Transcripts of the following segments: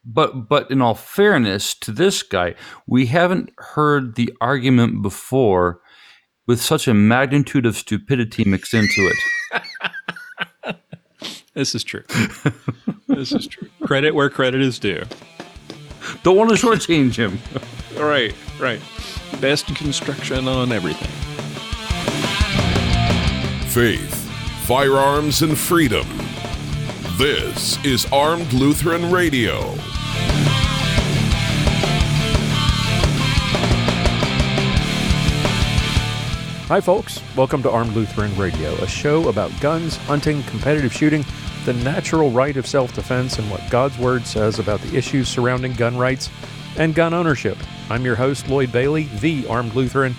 But in all fairness to this guy, we haven't heard the argument before with such a magnitude of stupidity mixed into it. This is true. This is true. Credit where credit is due. Don't want to shortchange him. Right. Best construction on everything. Faith, firearms, and freedom. This is Armed Lutheran Radio. Hi, folks. Welcome to Armed Lutheran Radio, a show about guns, hunting, competitive shooting, the natural right of self-defense, and what God's Word says about the issues surrounding gun rights and gun ownership. I'm your host, Lloyd Bailey, the Armed Lutheran,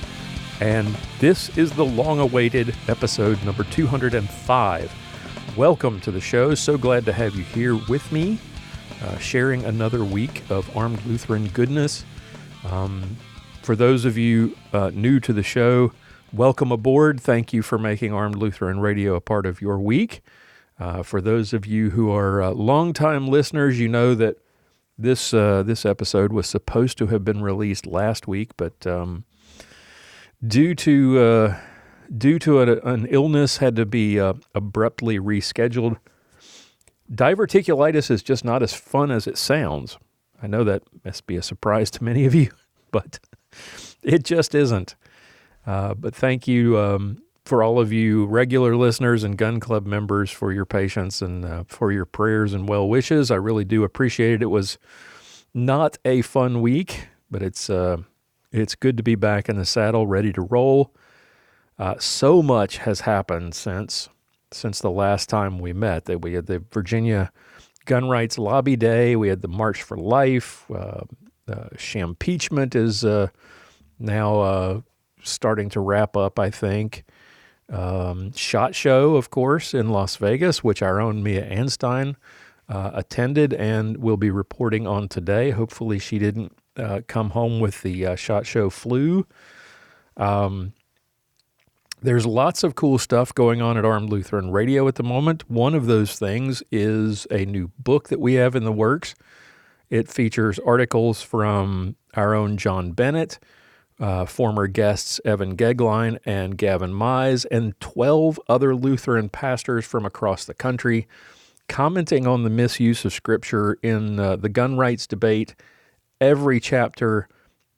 and this is the long-awaited episode number 205. Welcome to the show. So glad to have you here with me, sharing another week of Armed Lutheran goodness. For those of you new to the show, welcome aboard. Thank you for making Armed Lutheran Radio a part of your week. For those of you who are longtime listeners, you know that this episode was supposed to have been released last week, but due to an illness, had to be abruptly rescheduled. Diverticulitis is just not as fun as it sounds. I know that must be a surprise to many of you, but it just isn't. But thank you for all of you regular listeners and Gun Club members for your patience and for your prayers and well wishes. I really do appreciate it. It was not a fun week, but it's good to be back in the saddle, ready to roll. So much has happened since the last time we met. That we had the Virginia Gun Rights Lobby Day. We had the March for Life. Shampeachment is now starting to wrap up, I think. SHOT Show, of course, in Las Vegas, which our own Mia Anstein attended and will be reporting on today. Hopefully she didn't come home with the SHOT Show flu. There's lots of cool stuff going on at Armed Lutheran Radio at the moment. One of those things is a new book that we have in the works. It features articles from our own John Bennett, former guests Evan Gegline and Gavin Mize, and 12 other Lutheran pastors from across the country commenting on the misuse of Scripture in the gun rights debate. Every chapter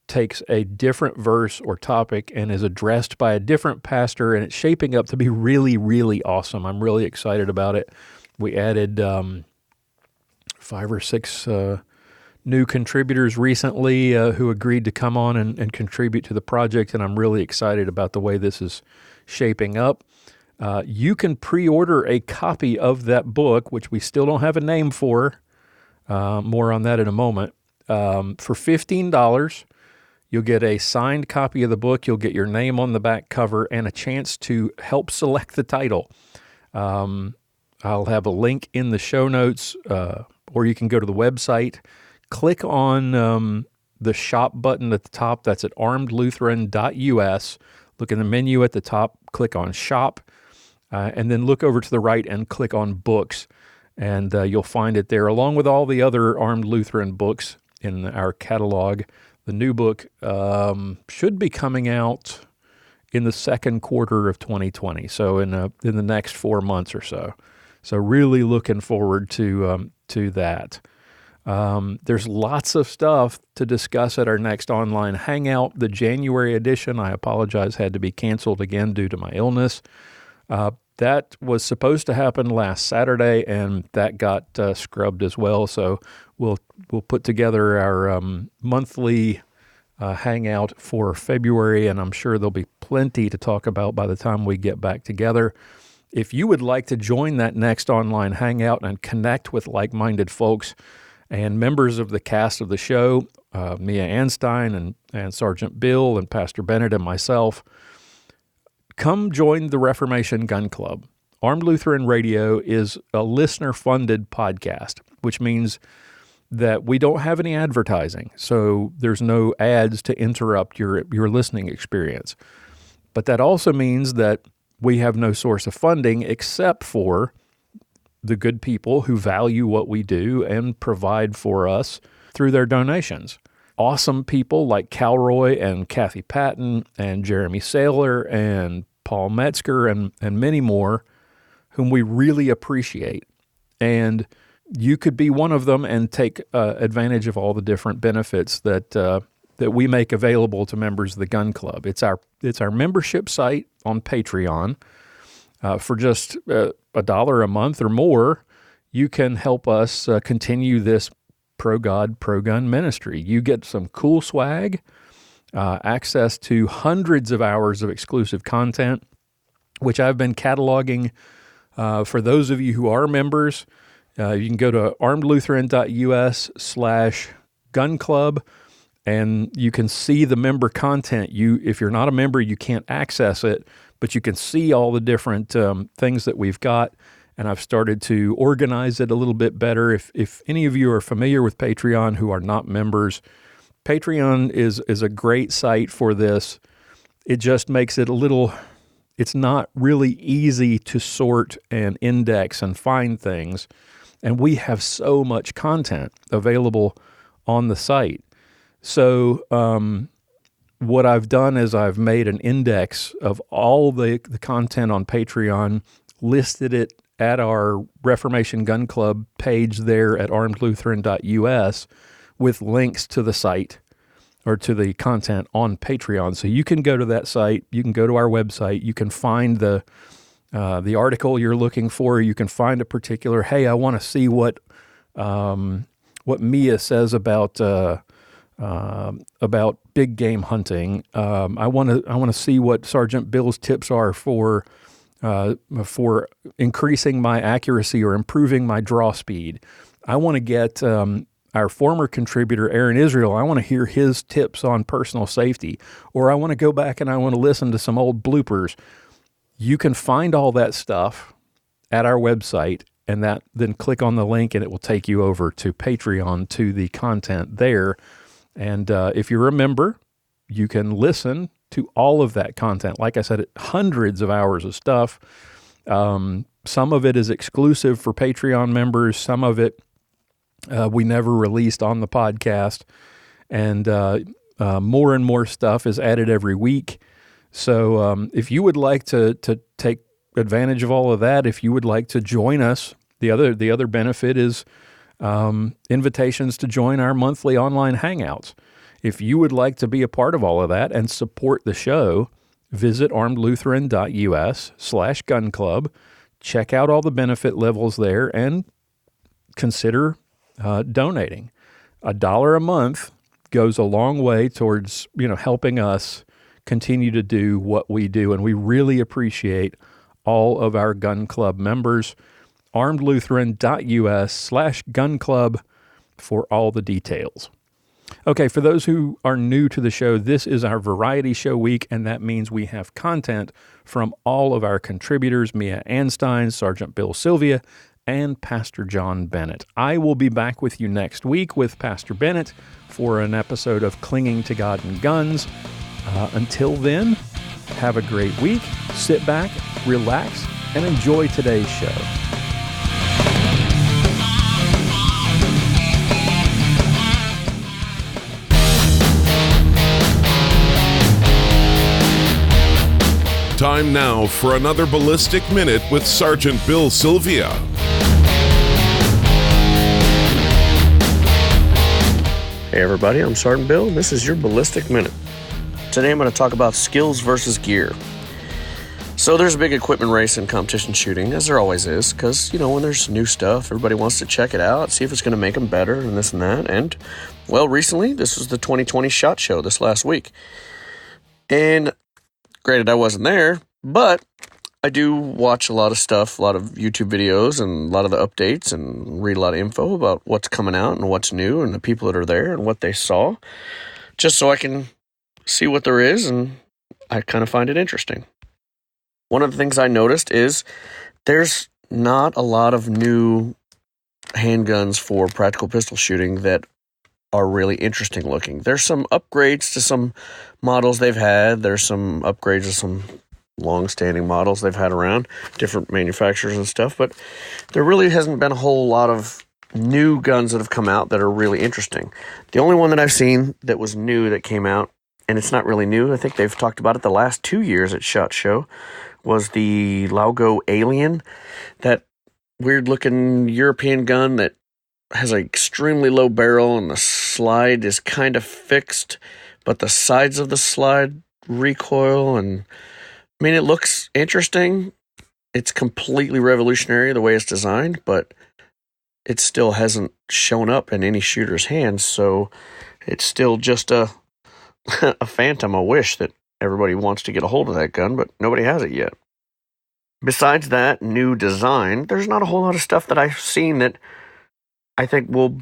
takes a different verse or topic and is addressed by a different pastor, and it's shaping up to be really, really awesome. I'm really excited about it. We added 5 or 6 new contributors recently who agreed to come on and contribute to the project, and I'm really excited about the way this is shaping up. You can pre-order a copy of that book, which we still don't have a name for. More on that in a moment. For $15, you'll get a signed copy of the book. You'll get your name on the back cover and a chance to help select the title. I'll have a link in the show notes, or you can go to the website. Click on the shop button at the top. That's at armedlutheran.us. Look in the menu at the top, click on shop, and then look over to the right and click on books. And you'll find it there, along with all the other Armed Lutheran books in our catalog. The new book should be coming out in the second quarter of 2020, so in the next 4 months or so. So really looking forward to that. There's lots of stuff to discuss at our next online hangout. The January edition, I apologize, had to be canceled again due to my illness. That was supposed to happen last Saturday, and that got scrubbed as well. So we'll put together our monthly hangout for February, and I'm sure there'll be plenty to talk about by the time we get back together. If you would like to join that next online hangout and connect with like-minded folks and members of the cast of the show, Mia Anstein and Sergeant Bill and Pastor Bennett and myself, come join the Reformation Gun Club. Armed Lutheran Radio is a listener-funded podcast, which means that we don't have any advertising, so there's no ads to interrupt your listening experience. But that also means that we have no source of funding except for the good people who value what we do and provide for us through their donations. Awesome people like Calroy and Kathy Patton and Jeremy Saylor and Paul Metzger and many more whom we really appreciate. And you could be one of them and take advantage of all the different benefits that we make available to members of the Gun Club. It's our membership site on Patreon. For just $1 a month or more, you can help us continue this pro-God, pro-gun ministry. You get some cool swag, access to hundreds of hours of exclusive content, which I've been cataloging for those of you who are members. You can go to armedlutheran.us/gun club, and you can see the member content. If you're not a member, you can't access it, but you can see all the different things that we've got. And I've started to organize it a little bit better. If any of you are familiar with Patreon who are not members, Patreon is a great site for this. It just makes it it's not really easy to sort and index and find things. And we have so much content available on the site. So what I've done is I've made an index of all the content on Patreon, listed it at our Reformation Gun Club page there at armedlutheran.us with links to the site or to the content on Patreon. So you can go to that site, you can go to our website, you can find the article you're looking for, you can find a particular, hey, I want to see what Mia says about big game hunting. I want to see what Sergeant Bill's tips are for increasing my accuracy or improving my draw speed. I want to get our former contributor, Aaron Israel, I want to hear his tips on personal safety, or I want to go back and I want to listen to some old bloopers. You can find all that stuff at our website, and then click on the link and it will take you over to Patreon to the content there. And if you're a member, you can listen to all of that content. Like I said, hundreds of hours of stuff. Some of it is exclusive for Patreon members. Some of it we never released on the podcast. And more and more stuff is added every week. So if you would like to take advantage of all of that, if you would like to join us, the other benefit is invitations to join our monthly online hangouts. If you would like to be a part of all of that and support the show, visit armedlutheran.us/gun club, check out all the benefit levels there, and consider donating. $1 a month goes a long way towards helping us continue to do what we do, and we really appreciate all of our gun club members. armedlutheran.us/gun club for all the details. Okay, for those who are new to the show, this is our variety show week, and that means we have content from all of our contributors, Mia Anstein, Sergeant Bill Sylvia, and Pastor John Bennett. I will be back with you next week with Pastor Bennett for an episode of Clinging to God and Guns. Until then, have a great week. Sit back, relax, and enjoy today's show. Time now for another Ballistic Minute with Sergeant Bill Sylvia. Hey everybody, I'm Sergeant Bill, and this is your Ballistic Minute. Today I'm going to talk about skills versus gear. So there's a big equipment race in competition shooting, as there always is, because, when there's new stuff, everybody wants to check it out, see if it's going to make them better, and this and that. And, well, recently, this was the 2020 SHOT Show this last week. And granted, I wasn't there, but I do watch a lot of stuff, a lot of YouTube videos, and a lot of the updates, and read a lot of info about what's coming out and what's new and the people that are there and what they saw, just so I can see what there is, and I kind of find it interesting. One of the things I noticed is there's not a lot of new handguns for practical pistol shooting that are really interesting looking. There's some upgrades to some models they've had. There's some upgrades to some long-standing models they've had around, different manufacturers and stuff, but there really hasn't been a whole lot of new guns that have come out that are really interesting. The only one that I've seen that was new that came out, and it's not really new, I think they've talked about it the last 2 years at SHOT Show, was the Laugo Alien, that weird-looking European gun that has an extremely low barrel and the slide is kind of fixed, but the sides of the slide recoil, and I mean, it looks interesting. It's completely revolutionary the way it's designed, but it still hasn't shown up in any shooter's hands, so it's still just a phantom, a wish that everybody wants to get a hold of that gun, but nobody has it yet. Besides that new design, there's not a whole lot of stuff that I've seen that I think will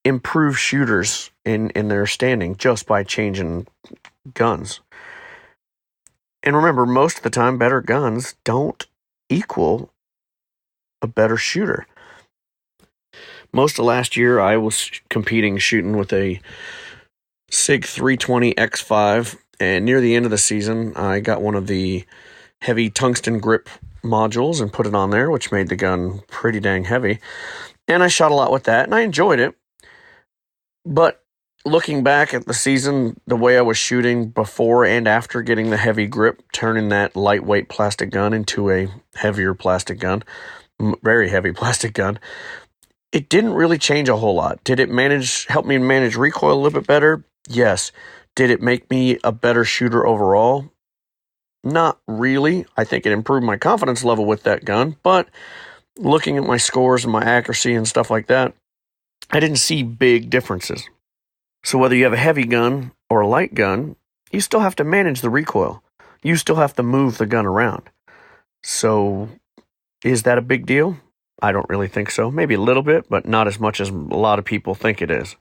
improve shooters in their standing just by changing guns. And remember, most of the time, better guns don't equal a better shooter. Most of last year, I was competing shooting with a SIG 320 X5, and near the end of the season, I got one of the heavy tungsten grip modules and put it on there, which made the gun pretty dang heavy. And I shot a lot with that, and I enjoyed it. But looking back at the season, the way I was shooting before and after getting the heavy grip, turning that lightweight plastic gun into a heavier plastic gun, very heavy plastic gun, it didn't really change a whole lot. Did it help me manage recoil a little bit better? Yes. Did it make me a better shooter overall? Not really. I think it improved my confidence level with that gun, but looking at my scores and my accuracy and stuff like that, I didn't see big differences. So whether you have a heavy gun or a light gun, you still have to manage the recoil. You still have to move the gun around. So is that a big deal? I don't really think so. Maybe a little bit, but not as much as a lot of people think it is.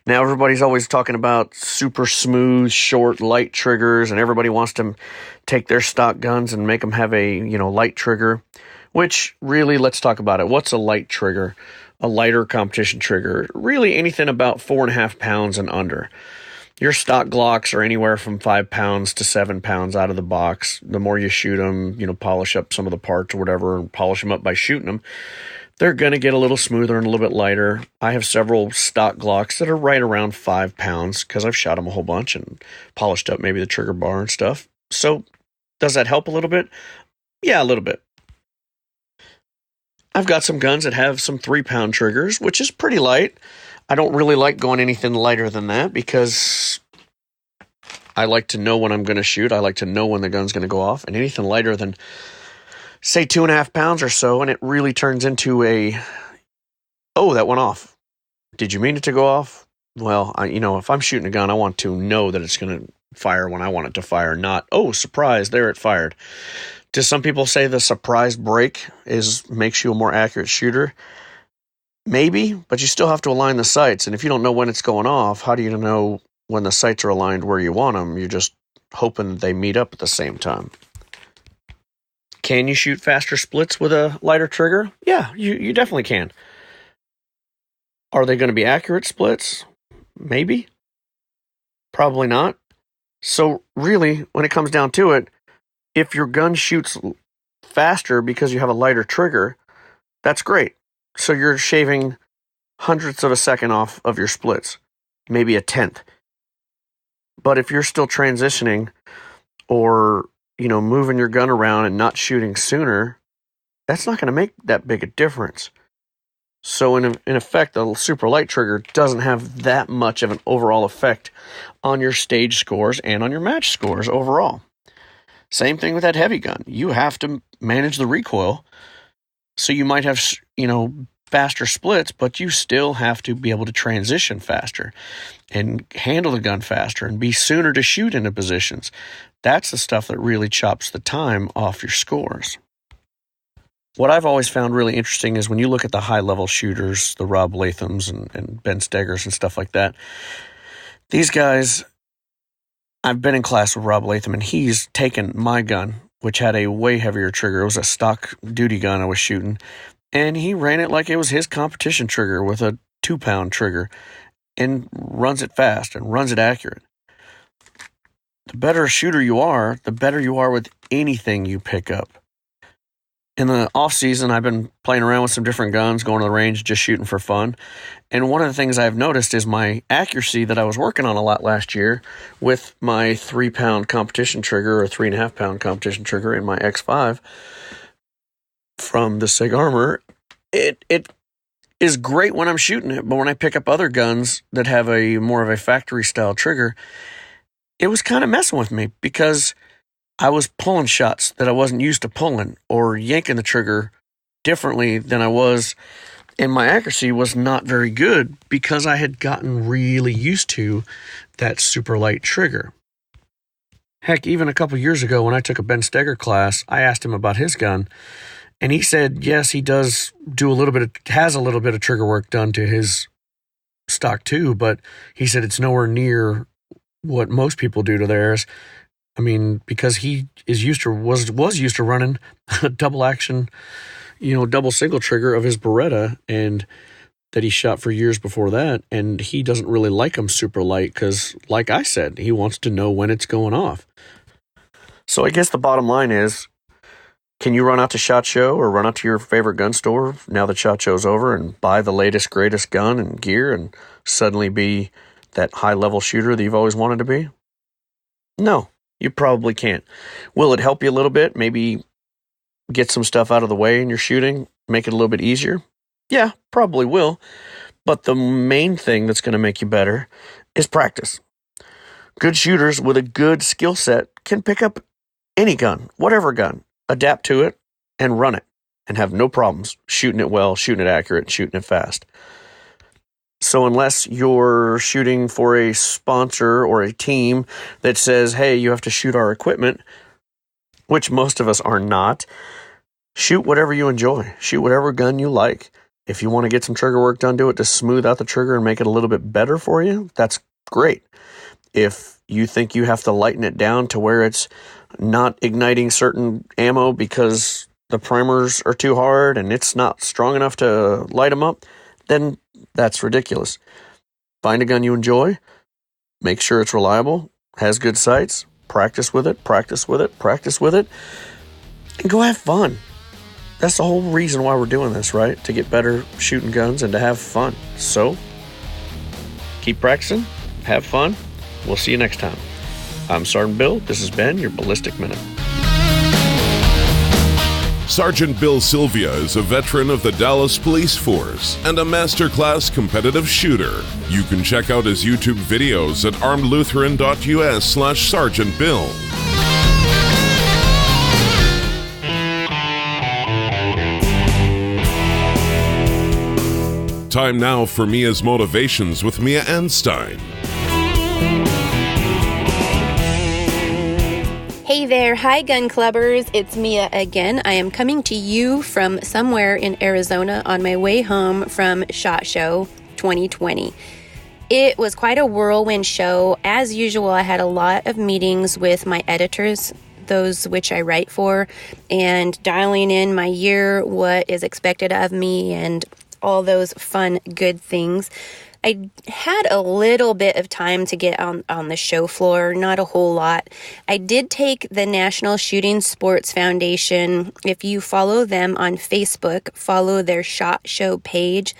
Now everybody's always talking about super smooth, short, light triggers, and everybody wants to take their stock guns and make them have a, light trigger, which really, let's talk about it. What's a light trigger? A lighter competition trigger, really anything about 4.5 pounds and under. Your stock Glocks are anywhere from 5 pounds to 7 pounds out of the box. The more you shoot them, polish up some of the parts or whatever, and polish them up by shooting them, they're going to get a little smoother and a little bit lighter. I have several stock Glocks that are right around 5 pounds because I've shot them a whole bunch and polished up maybe the trigger bar and stuff. So does that help a little bit? Yeah, a little bit. I've got some guns that have some 3-pound triggers, which is pretty light. I don't really like going anything lighter than that because I like to know when I'm going to shoot. I like to know when the gun's going to go off. And anything lighter than, say, 2.5 pounds or so, and it really turns into that went off. Did you mean it to go off? Well, if I'm shooting a gun, I want to know that it's going to fire when I want it to fire, not, oh, surprise, there it fired. Do some people say the surprise break makes you a more accurate shooter? Maybe, but you still have to align the sights. And if you don't know when it's going off, how do you know when the sights are aligned where you want them? You're just hoping they meet up at the same time. Can you shoot faster splits with a lighter trigger? Yeah, you definitely can. Are they going to be accurate splits? Maybe. Probably not. So really, when it comes down to it, if your gun shoots faster because you have a lighter trigger, that's great. So you're shaving hundredths of a second off of your splits, maybe a tenth. But if you're still transitioning or, moving your gun around and not shooting sooner, that's not going to make that big a difference. So in effect, the super light trigger doesn't have that much of an overall effect on your stage scores and on your match scores overall. Same thing with that heavy gun. You have to manage the recoil. So you might have, faster splits, but you still have to be able to transition faster and handle the gun faster and be sooner to shoot into positions. That's the stuff that really chops the time off your scores. What I've always found really interesting is when you look at the high-level shooters, the Rob Lathams and Ben Steggers and stuff like that, these guys, I've been in class with Rob Latham, and he's taken my gun, which had a way heavier trigger. It was a stock duty gun I was shooting, and he ran it like it was his competition trigger with a 2-pound trigger and runs it fast and runs it accurate. the better a shooter you are, the better you are with anything you pick up. In the off season, I've been playing around with some different guns, going to the range, just shooting for fun. And one of the things I've noticed is my accuracy that I was working on a lot last year with my 3-pound competition trigger or 3.5-pound competition trigger in my X5 from the SIG Armor. It is great when I'm shooting it, but when I pick up other guns that have a more of a factory style trigger, it was kind of messing with me because I was pulling shots that I wasn't used to pulling or yanking the trigger differently than I was, and my accuracy was not very good because I had gotten really used to that super light trigger. Heck, even a couple years ago when I took a Ben Steger class, I asked him about his gun, and he said, yes, he does has a little bit of trigger work done to his stock too, but he said it's nowhere near what most people do to theirs. I mean, because he was used to running a double action, double single trigger of his Beretta, and that he shot for years before that, and he doesn't really like them super light because, like I said, he wants to know when it's going off. So I guess the bottom line is, can you run out to SHOT Show or run out to your favorite gun store now that SHOT Show's over and buy the latest, greatest gun and gear and suddenly be that high-level shooter that you've always wanted to be? No. You probably can't. Will it help you a little bit? Maybe get some stuff out of the way in your shooting, make it a little bit easier? Yeah, probably will. But the main thing that's going to make you better is practice. Good shooters with a good skill set can pick up any gun, whatever gun, adapt to it, and run it, and have no problems shooting it well, shooting it accurate, shooting it fast. So unless you're shooting for a sponsor or a team that says, hey, you have to shoot our equipment, which most of us are not, shoot whatever you enjoy. Shoot whatever gun you like. If you want to get some trigger work done to it to smooth out the trigger and make it a little bit better for you, that's great. If you think you have to lighten it down to where it's not igniting certain ammo because the primers are too hard and it's not strong enough to light them up, then that's ridiculous. Find a gun you enjoy, make sure it's reliable, has good sights, practice with it, and go have fun. That's the whole reason why we're doing this, right? To get better shooting guns and to have fun. So, keep practicing, have fun. We'll see you next time. I'm Sergeant Bill. This has been your Ballistic Minute. Sergeant Bill Sylvia is a veteran of the Dallas Police Force and a masterclass competitive shooter. You can check out his YouTube videos at armedlutheran.us/Sergeant Bill. Time now for Mia's Motivations with Mia Anstein. Hey there, hi gun clubbers, it's Mia again. I am coming to you from somewhere in Arizona on my way home from SHOT Show 2020. It was quite a whirlwind show. As usual, I had a lot of meetings with my editors, those which I write for, and dialing in my year, what is expected of me, and all those fun, good things. I had a little bit of time to get on the show floor, not a whole lot. I did take the National Shooting Sports Foundation. If you follow them on Facebook, follow their SHOT Show page.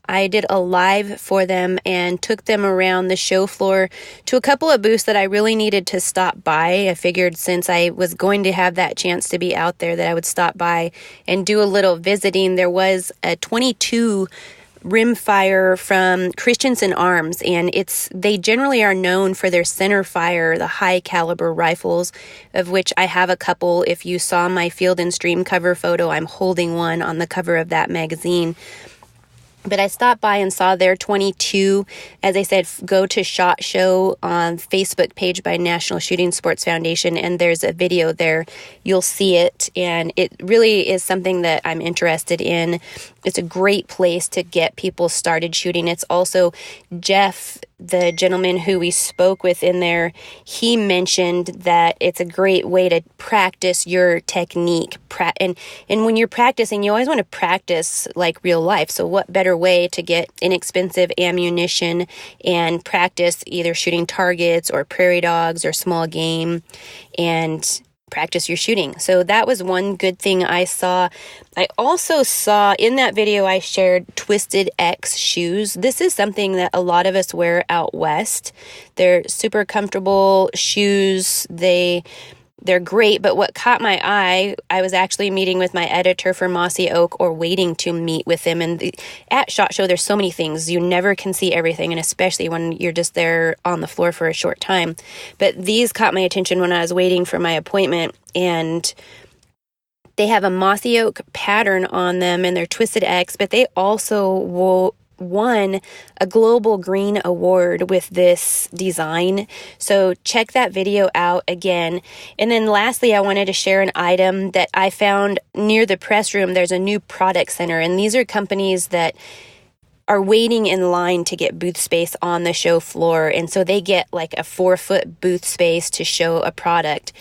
I did a live for them and took them around the show floor to a couple of booths that I really needed to stop by. I figured since I was going to have that chance to be out there that I would stop by and do a little visiting. There was a 22 rimfire from Christensen Arms, and they generally are known for their center fire, the high caliber rifles, of which I have a couple. If you saw my Field and Stream cover photo, I'm holding one on the cover of that magazine. But I stopped by and saw their 22. As I said, go to SHOT Show on Facebook page by National Shooting Sports Foundation, and there's a video there. You'll see it, and it really is something that I'm interested in. It's a great place to get people started shooting. It's also Jeff the gentleman who we spoke with in there, he mentioned that it's a great way to practice your technique. And when you're practicing, you always want to practice like real life. So what better way to get inexpensive ammunition and practice either shooting targets or prairie dogs or small game and practice your shooting. So that was one good thing I saw. I also saw in that video I shared Twisted X shoes. This is something that a lot of us wear out west. They're super comfortable shoes. They're great, but what caught my eye, I was actually meeting with my editor for Mossy Oak, or waiting to meet with him. And at SHOT Show, there's so many things. You never can see everything, and especially when you're just there on the floor for a short time. But these caught my attention when I was waiting for my appointment, and they have a Mossy Oak pattern on them, and they're Twisted X, but they also won a Global Green Award with this design. So check that video out again. And then lastly, I wanted to share an item that I found near the press room. There's a new product center, and these are companies that are waiting in line to get booth space on the show floor. And so they get like a 4-foot booth space to show a product.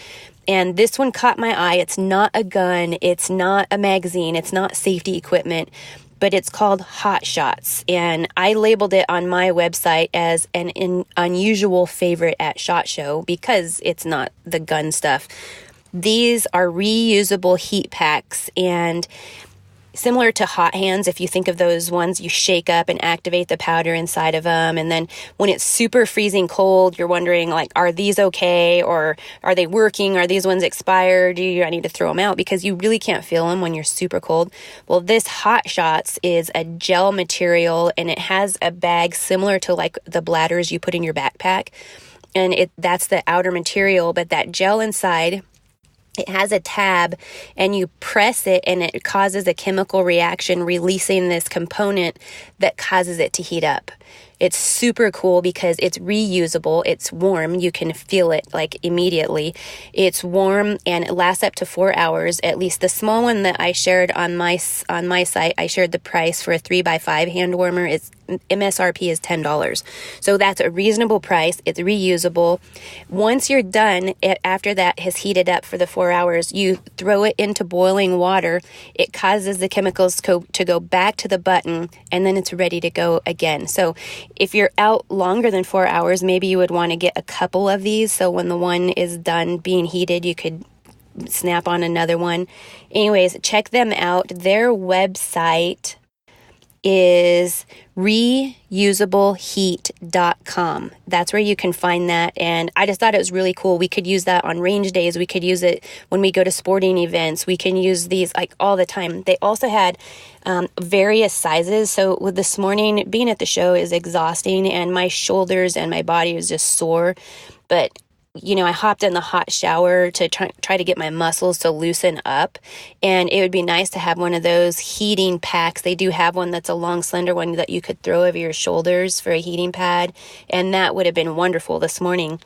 And this one caught my eye. It's not a gun. It's not a magazine. It's not safety equipment, but it's called Hot Shots. And I labeled it on my website as an unusual favorite at SHOT Show because it's not the gun stuff. These are reusable heat packs, and similar to hot hands, if you think of those ones you shake up and activate the powder inside of them, and then when it's super freezing cold, you're wondering, like, are these okay, or are they working? Are these ones expired? I need to throw them out, because you really can't feel them when you're super cold. Well, this Hot Shots is a gel material, and it has a bag similar to like the bladders you put in your backpack, and that's the outer material, but that gel inside, it has a tab, and you press it and it causes a chemical reaction, releasing this component that causes it to heat up. It's super cool because it's reusable. It's warm. You can feel it like immediately. It's warm and it lasts up to 4 hours. At least the small one that I shared on my site, I shared the price for a 3x5 hand warmer. It's MSRP is $10. So that's a reasonable price. It's reusable. Once you're done, after that has heated up for the 4 hours, you throw it into boiling water. It causes the chemicals to go back to the button, and then it's ready to go again. So if you're out longer than 4 hours, maybe you would want to get a couple of these. So when the one is done being heated, you could snap on another one. Anyways, check them out. Their website is reusableheat.com. That's where you can find that. And I just thought it was really cool. We could use that on range days. We could use it when we go to sporting events. We can use these like all the time. They also had various sizes. So with this morning, being at the show is exhausting, and my shoulders and my body is just sore. But I hopped in the hot shower to try to get my muscles to loosen up. And it would be nice to have one of those heating packs. They do have one that's a long, slender one that you could throw over your shoulders for a heating pad. And that would have been wonderful this morning.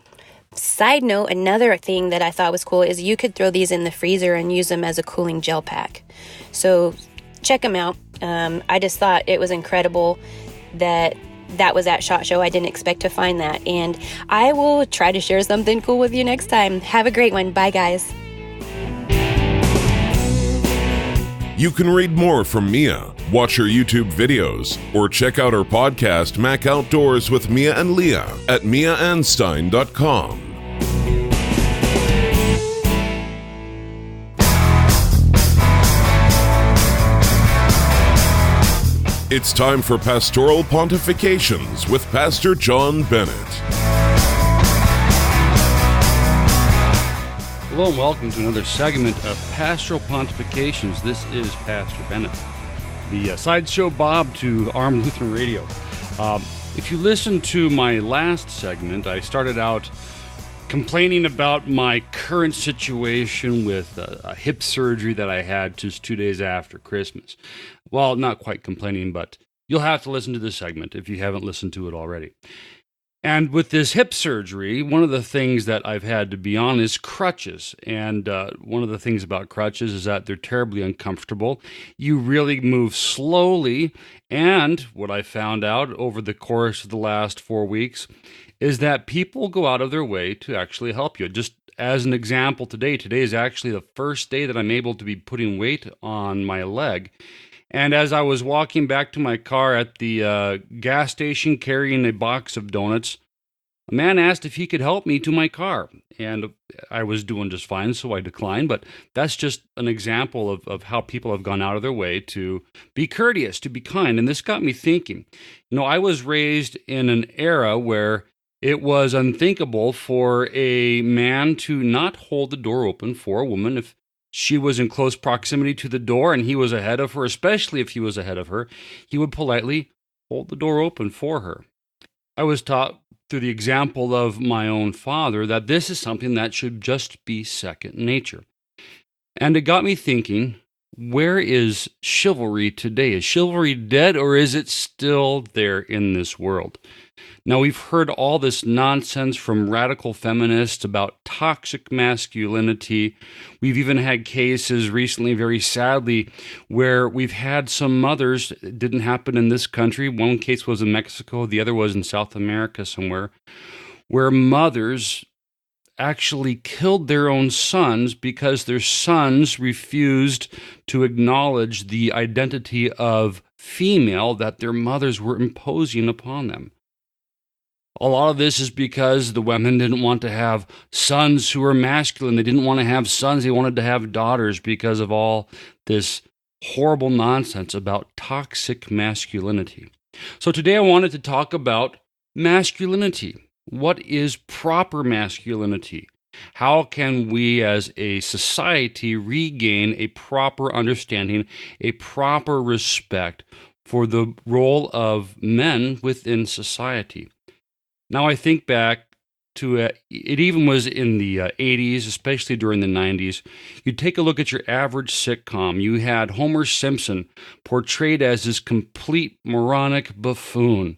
Side note, another thing that I thought was cool is you could throw these in the freezer and use them as a cooling gel pack. So check them out. I just thought it was incredible that was at SHOT Show. I didn't expect to find that. And I will try to share something cool with you next time. Have a great one. Bye, guys. You can read more from Mia, watch her YouTube videos, or check out her podcast, Mac Outdoors with Mia and Leah, at miaanstein.com. It's time for Pastoral Pontifications with Pastor John Bennett. Hello and welcome to another segment of Pastoral Pontifications. This is Pastor Bennett, the sideshow Bob to Armed Lutheran Radio. If you listen to my last segment, I started out complaining about my current situation with a hip surgery that I had just 2 days after Christmas. Well, not quite complaining, but you'll have to listen to this segment if you haven't listened to it already. And with this hip surgery, one of the things that I've had to be on is crutches. And one of the things about crutches is that they're terribly uncomfortable. You really move slowly. And what I found out over the course of the last 4 weeks is that people go out of their way to actually help you. Just as an example, today is actually the first day that I'm able to be putting weight on my leg. And as I was walking back to my car at the gas station carrying a box of donuts, a man asked if he could help me to my car. And I was doing just fine, so I declined. But that's just an example of how people have gone out of their way to be courteous, to be kind. And this got me thinking. I was raised in an era where it was unthinkable for a man to not hold the door open for a woman if she was in close proximity to the door and he was ahead of her, especially if he was ahead of her. He would politely hold the door open for her. I was taught through the example of my own father that this is something that should just be second nature. And it got me thinking, where is chivalry today? Is chivalry dead, or is it still there in this world? Now, we've heard all this nonsense from radical feminists about toxic masculinity. We've even had cases recently, very sadly, where we've had some mothers, it didn't happen in this country, one case was in Mexico, the other was in South America somewhere, where mothers actually killed their own sons because their sons refused to acknowledge the identity of female that their mothers were imposing upon them. A lot of this is because the women didn't want to have sons who were masculine. They didn't want to have sons. They wanted to have daughters because of all this horrible nonsense about toxic masculinity. So today I wanted to talk about masculinity. What is proper masculinity? How can we as a society regain a proper understanding, a proper respect for the role of men within society? Now, I think back to it even was in the 80s, especially during the 90s. You take a look at your average sitcom. You had Homer Simpson portrayed as this complete moronic buffoon.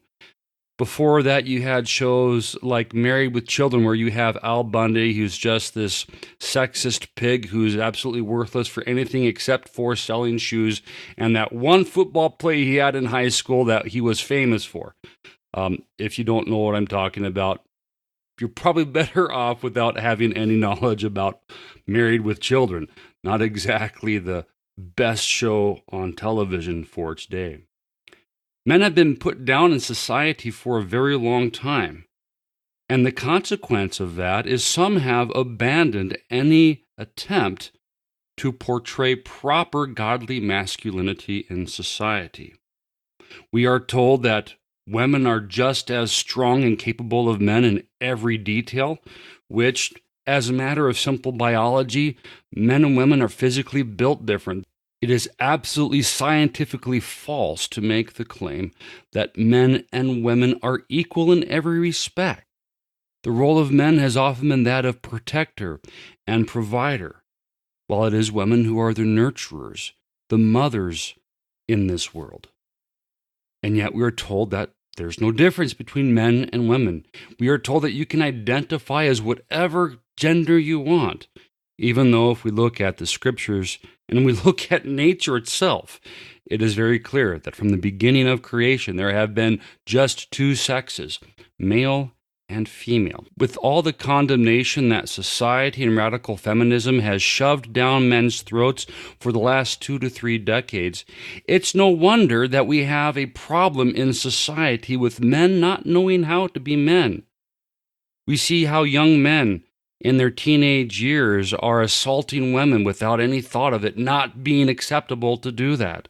Before that, you had shows like Married with Children, where you have Al Bundy, who's just this sexist pig who's absolutely worthless for anything except for selling shoes, and that one football play he had in high school that he was famous for. If you don't know what I'm talking about, you're probably better off without having any knowledge about Married with Children. Not exactly the best show on television for its day. Men have been put down in society for a very long time. And the consequence of that is some have abandoned any attempt to portray proper godly masculinity in society. We are told that women are just as strong and capable of men in every detail, which, as a matter of simple biology, men and women are physically built different. It is absolutely scientifically false to make the claim that men and women are equal in every respect. The role of men has often been that of protector and provider, while it is women who are the nurturers, the mothers in this world. And yet we are told that there's no difference between men and women. We are told that you can identify as whatever gender you want, even though if we look at the scriptures and we look at nature itself, it is very clear that from the beginning of creation there have been just two sexes, male and female. With all the condemnation that society and radical feminism has shoved down men's throats for the last 2 to 3 decades, it's no wonder that we have a problem in society with men not knowing how to be men. We see how young men in their teenage years are assaulting women without any thought of it not being acceptable to do that.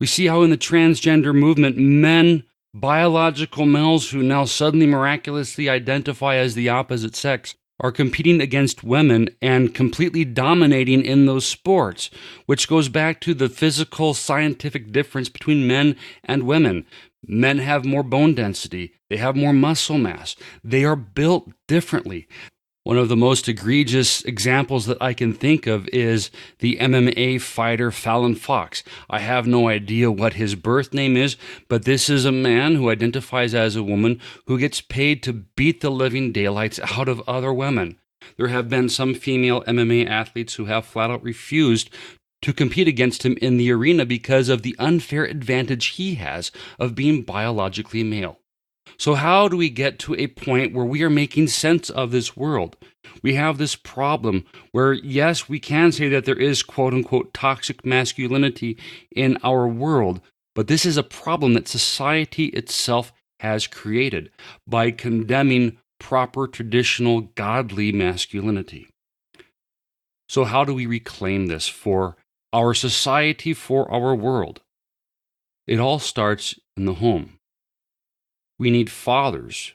We see how in the transgender movement, men, biological males who now suddenly miraculously identify as the opposite sex, are competing against women and completely dominating in those sports, which goes back to the physical scientific difference between men and women. Men have more bone density. They have more muscle mass. They are built differently. One of the most egregious examples that I can think of is the MMA fighter Fallon Fox. I have no idea what his birth name is, but this is a man who identifies as a woman who gets paid to beat the living daylights out of other women. There have been some female MMA athletes who have flat out refused to compete against him in the arena because of the unfair advantage he has of being biologically male. So how do we get to a point where we are making sense of this world? We have this problem where, yes, we can say that there is quote-unquote toxic masculinity in our world, but this is a problem that society itself has created by condemning proper, traditional, godly masculinity. So how do we reclaim this for our society, for our world? It all starts in the home. We need fathers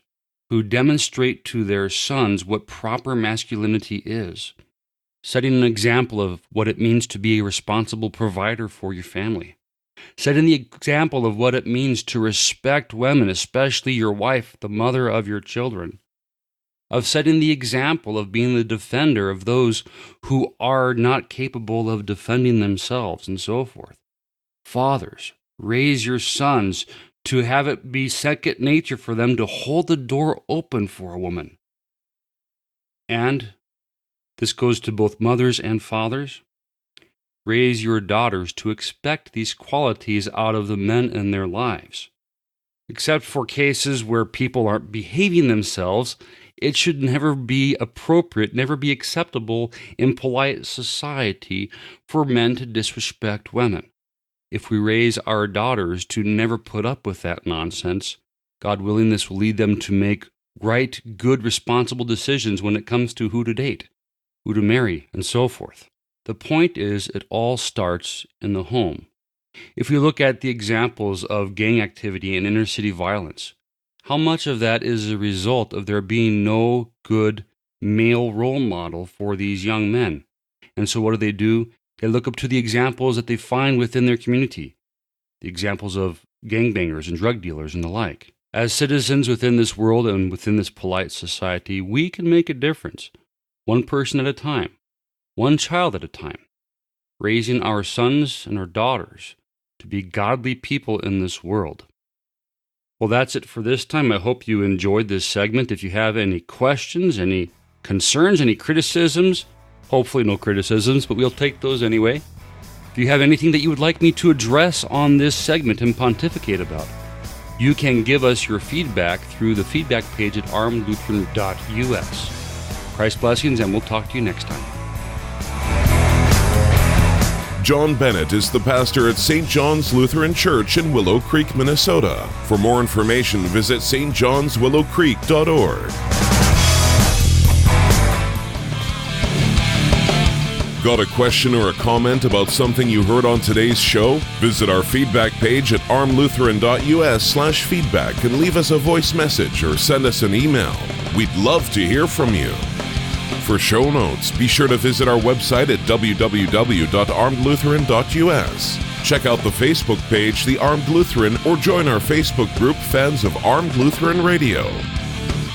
who demonstrate to their sons what proper masculinity is, setting an example of what it means to be a responsible provider for your family, setting the example of what it means to respect women, especially your wife, the mother of your children, of setting the example of being the defender of those who are not capable of defending themselves, and so forth. Fathers, raise your sons to have it be second nature for them to hold the door open for a woman. And this goes to both mothers and fathers. Raise your daughters to expect these qualities out of the men in their lives. Except for cases where people aren't behaving themselves, it should never be appropriate, never be acceptable in polite society for men to disrespect women. If we raise our daughters to never put up with that nonsense, God willing, this will lead them to make right, good, responsible decisions when it comes to who to date, who to marry, and so forth. The point is, it all starts in the home. If we look at the examples of gang activity and inner city violence, how much of that is a result of there being no good male role model for these young men? And so what do? They look up to the examples that they find within their community, the examples of gangbangers and drug dealers and the like. As citizens within this world and within this polite society, we can make a difference, one person at a time, one child at a time, raising our sons and our daughters to be godly people in this world. Well, that's it for this time. I hope you enjoyed this segment. If you have any questions, any concerns, any criticisms, hopefully no criticisms, but we'll take those anyway. If you have anything that you would like me to address on this segment and pontificate about, you can give us your feedback through the feedback page at armedlutheran.us. Christ blessings, and we'll talk to you next time. John Bennett is the pastor at St. John's Lutheran Church in Willow Creek, Minnesota. For more information, visit stjohnswillowcreek.org. Got a question or a comment about something you heard on today's show? Visit our feedback page at armlutheran.us/feedback and leave us a voice message or send us an email. We'd love to hear from you. For show notes, be sure to visit our website at www.armedlutheran.us. Check out the Facebook page, The Armed Lutheran, or join our Facebook group, Fans of Armed Lutheran Radio.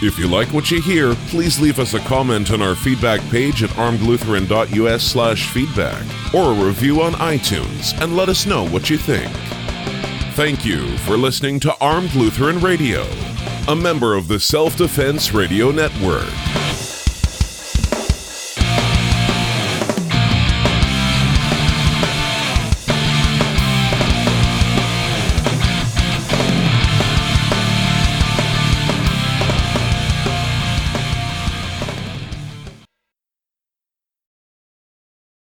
If you like what you hear, please leave us a comment on our feedback page at armedlutheran.us/feedback or a review on iTunes and let us know what you think. Thank you for listening to Armed Lutheran Radio, a member of the Self-Defense Radio Network.